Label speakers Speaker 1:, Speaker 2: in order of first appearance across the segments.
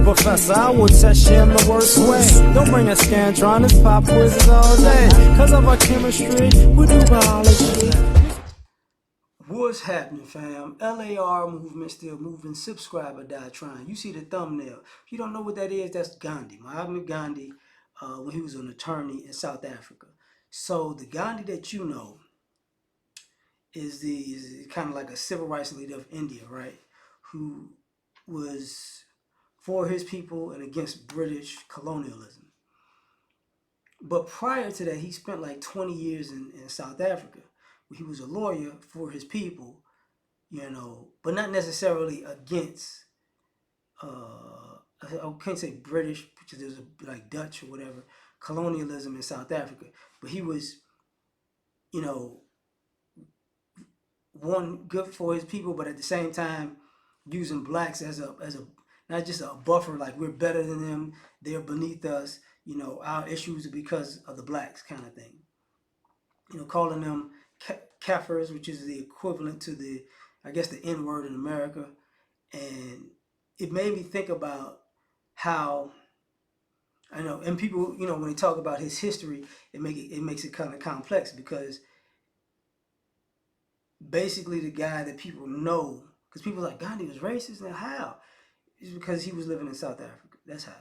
Speaker 1: professor, I will test you in the worst way. Don't bring a Scantron, pop quizzes all day. Cause of our chemistry, we do biology.
Speaker 2: What's happening, fam? L.A.R. movement still moving. Subscribe or die trying. You see the thumbnail. If you don't know what that is, that's Gandhi. Mahatma Gandhi, when he was an attorney in South Africa. So the Gandhi that you know is kind of like a civil rights leader of India, right? Who was for his people and against British colonialism. But prior to that, he spent like 20 years in South Africa, where he was a lawyer for his people, but not necessarily against, I can't say British, because there's like Dutch or whatever, colonialism in South Africa. But he was, you know, one good for his people, but at the same time using blacks as a not just a buffer, like we're better than them, they're beneath us. Our issues are because of the blacks, kind of thing. Calling them kafirs, which is the equivalent to I guess, the N word in America, and it made me think about how I know, and people, when they talk about his history, it makes it kind of complex because basically the guy that people know, because people are like, Gandhi was racist. Now how? It's because he was living in South Africa. That's how.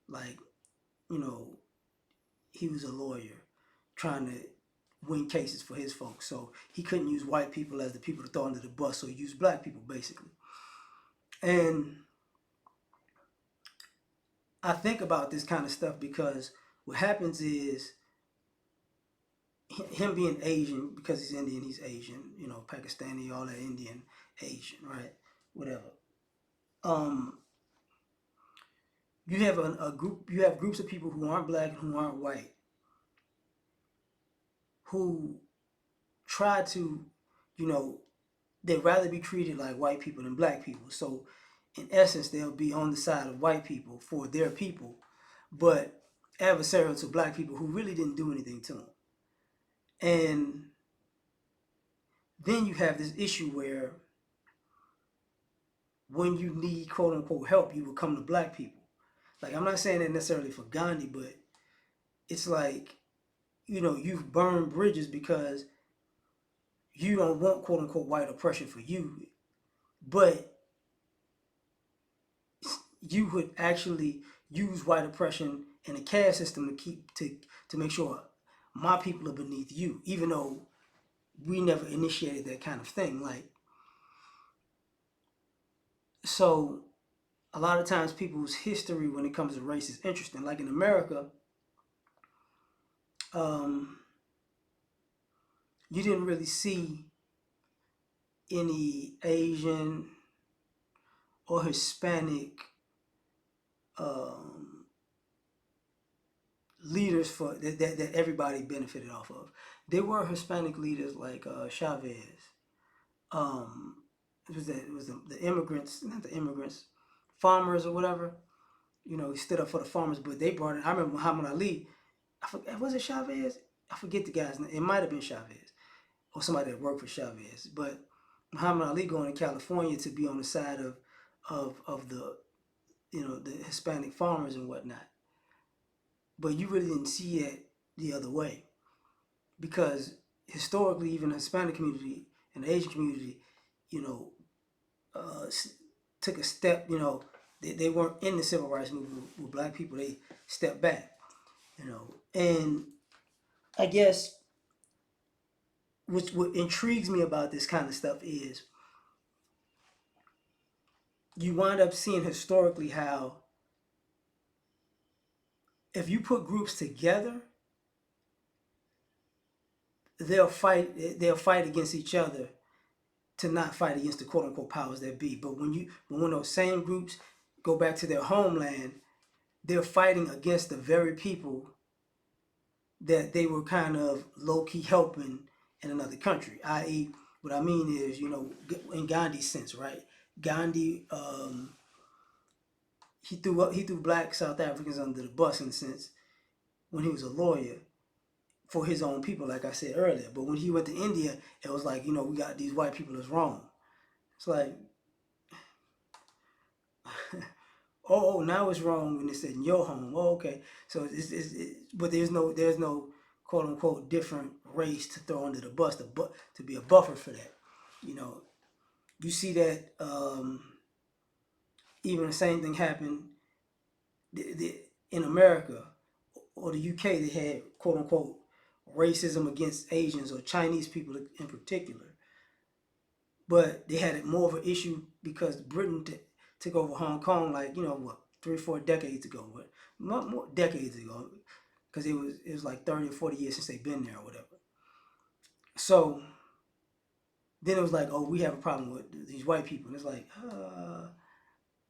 Speaker 2: Like, you know, he was a lawyer trying to win cases for his folks. So he couldn't use white people as the people to throw under the bus. So he used black people, basically. And I think about this kind of stuff because what happens is him being Asian, because he's Indian, he's Asian, Pakistani, all that Indian, Asian, right? Whatever. Um, you have you have groups of people who aren't black and who aren't white, who try to, you know, they'd rather be treated like white people than black people. So in essence, they'll be on the side of white people for their people, but adversarial to black people who really didn't do anything to them. And then you have this issue where when you need quote unquote help, you will come to black people. Like, I'm not saying that necessarily for Gandhi, but it's like, you've burned bridges because you don't want quote unquote white oppression for you, but you would actually use white oppression in a caste system to make sure my people are beneath you, even though we never initiated that kind of thing. Like, so a lot of times people's history when it comes to race is interesting. Like in America, um, you didn't really see any Asian or Hispanic um, leaders that everybody benefited off of. There were Hispanic leaders like Chavez. Um, it was the immigrants, not the immigrants, farmers or whatever. He stood up for the farmers, but they brought in. I remember Muhammad Ali. Was it Chavez? I forget the guy's name. It might have been Chavez or somebody that worked for Chavez. But Muhammad Ali going to California to be on the side of the the Hispanic farmers and whatnot. But you really didn't see it the other way because historically, even the Hispanic community and the Asian community, you know, uh, took a step. They weren't in the civil rights movement with black people. They stepped back. And I guess what intrigues me about this kind of stuff is you wind up seeing historically how if you put groups together, they'll fight against each other to not fight against the quote unquote powers that be. But when those same groups go back to their homeland, they're fighting against the very people that they were kind of low key helping in another country. I.e., what I mean is, in Gandhi's sense, right? Gandhi, he threw black South Africans under the bus in a sense when he was a lawyer for his own people, like I said earlier. But when he went to India, it was like, we got these white people that's wrong. It's like, now it's wrong when it said in your home. Oh, okay. So but there's no quote unquote different race to throw under the bus to be a buffer for that. You know, you see that even the same thing happened in America or the UK. They had quote unquote racism against Asians or Chinese people in particular, but they had more of an issue because Britain took over Hong Kong, like, what, 3 or 4 decades ago, but more decades ago, because it was like 30 or 40 years since they've been there or whatever. So then it was like, oh, we have a problem with these white people, and it's like,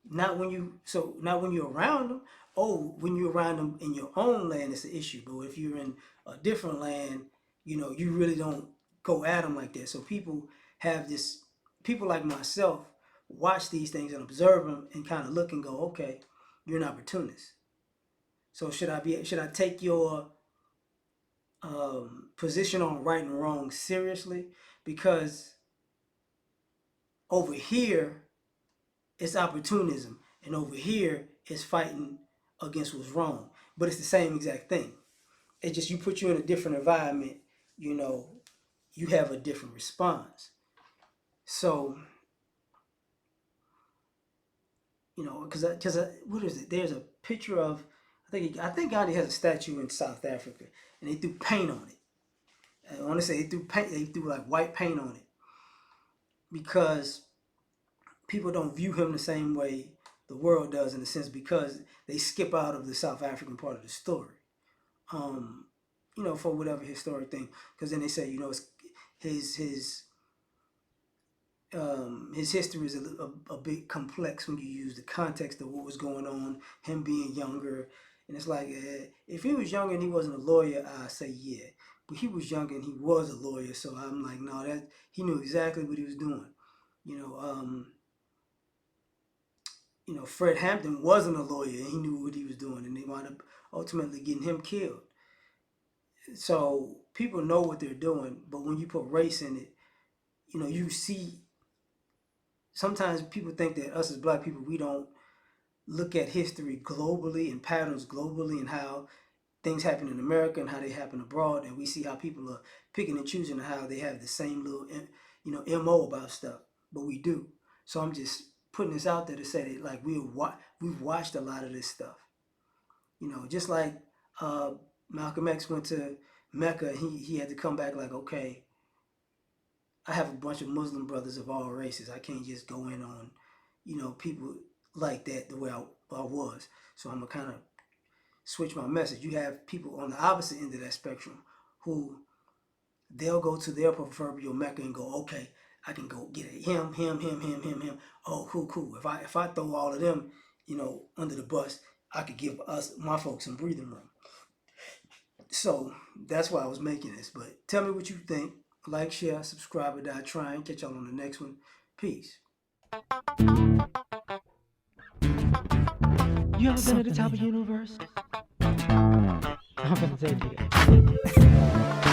Speaker 2: not when you're around them. Oh, when you're around them in your own land, it's an issue. But if you're in a different land, you really don't go at them like that. So have this. People like myself watch these things and observe them and kind of look and go, okay, you're an opportunist. So should I take your position on right and wrong seriously? Because over here it's opportunism, and over here it's fighting against what's wrong. But it's the same exact thing. It's just you put you in a different environment, you know, you have a different response. So, because what is it? There's a picture of I think Gandhi has a statue in South Africa, and they threw paint on it. I want to say they threw like white paint on it because people don't view him the same way the world does, in a sense, because they skip out of the South African part of the story. Um, for whatever historic thing, because then they say, it's his his history is a bit complex when you use the context of what was going on, him being younger, and it's like, if he was younger and he wasn't a lawyer, I say yeah, but he was younger and he was a lawyer, so I'm like, no, that he knew exactly what he was doing. You know, um, Fred Hampton wasn't a lawyer and he knew what he was doing, and they wound up ultimately getting him killed. So people know what they're doing, but when you put race in it, you see. Sometimes people think that us as black people, we don't look at history globally and patterns globally and how things happen in America and how they happen abroad, and we see how people are picking and choosing how they have the same little mo about stuff, but we do. So I'm just putting this out there to say that, like, we've watched a lot of this stuff. Just like uh, Malcolm X went to Mecca, he had to come back like, okay, I have a bunch of Muslim brothers of all races. I can't just go in on people like that the way I was. So I'm gonna kind of switch my message. You have people on the opposite end of that spectrum who they'll go to their proverbial Mecca and go, okay, I can go get him. Oh, cool. If I throw all of them, under the bus, I could give my folks some breathing room. So that's why I was making this. But tell me what you think. Like, share, subscribe, or die trying. Catch y'all on the next one. Peace. You ever been at the top of the universe? I'm gonna take you.